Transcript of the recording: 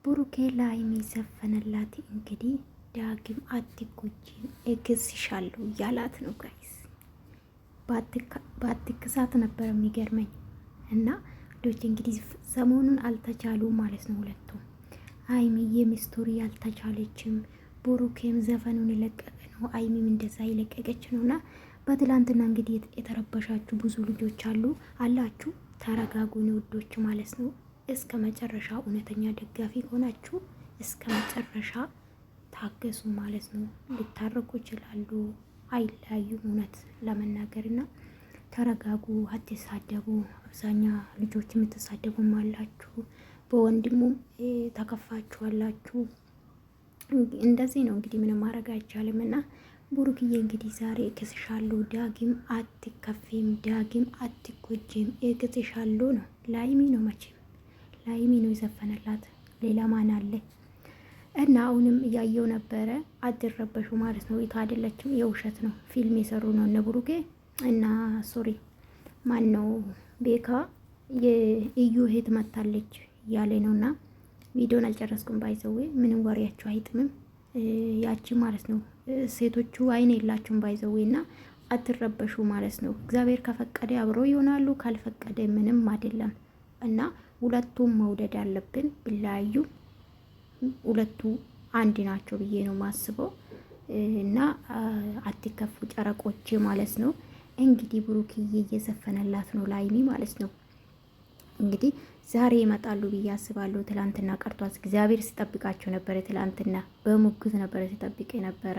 ብሩኬ ለሀይሚ ዘፈነላት። እንግዲህ ዳግም አትጎጂ እግዝሻለሁ እያላት ነው ጋይስ። ባትክሳት ነበር የሚገርመኝ። እና ዶች እንግዲህ ሰሞኑን አልተቻሉ ማለት ነው ሁለቱም። ሀይሚዬም ስቶሪ አልተቻለችም፣ ብሩኬም ዘፈኑን የለቀቀ ነው፣ ሀይሚም እንደዛ የለቀቀች ነው። እና በትላንትና እንግዲህ የተረበሻችሁ ብዙ ልጆች አላችሁ። ተረጋጉ ውዶች ማለት ነው። እስከ መጨረሻ እውነተኛ ደጋፊ ሆናችሁ እስከ መጨረሻ ታገሱ ማለት ነው። ሊታረቁ ይችላሉ፣ አይለያዩም። እውነት ለመናገርና ተረጋጉ፣ አትሳደቡ። አብዛኛ ልጆች የምትሳደቡም አላችሁ፣ በወንድሙም ተከፋችኋላችሁ። እንደዚህ ነው እንግዲህ ምንም ማድረግ አይቻልም። እና ቡሩክዬ እንግዲህ ዛሬ እክስሻለሁ፣ ዳግም አትከፊም፣ ዳግም አትጎጂም፣ እክስሻለሁ ነው። ላይሚ ነው መቼም ላይሚ ነው የዘፈነላት፣ ሌላ ማን አለ? እና አሁንም እያየው ነበረ። አትረበሹ ማለት ነው። ይታ አይደለችም፣ የውሸት ነው፣ ፊልም የሰሩ ነው እነ ቡሩኬ እና ሶሪ ማን ነው ቤካ የእዩ እህት መታለች እያለ ነው። እና ቪዲዮን አልጨረስኩም ባይዘዌ፣ ምንም ወሬያቸው አይጥምም ያቺ ማለት ነው። ሴቶቹ አይን የላቸውም ባይዘዌ። እና አትረበሹ ማለት ነው። እግዚአብሔር ከፈቀደ አብረው ይሆናሉ፣ ካልፈቀደ ምንም አይደለም። እና ሁለቱም መውደድ አለብን። ቢለያዩ ሁለቱ አንድ ናቸው ብዬ ነው ማስበው። እና አትከፉ ጨረቆች ማለት ነው። እንግዲህ ብሩክዬ እየዘፈነላት ነው ላይሚ ማለት ነው። እንግዲህ ዛሬ ይመጣሉ ብዬ አስባለሁ። ትላንትና ቀርቷት እግዚአብሔር ሲጠብቃቸው ነበረ። ትላንትና በሙግት ነበረ ሲጠብቅ ነበረ።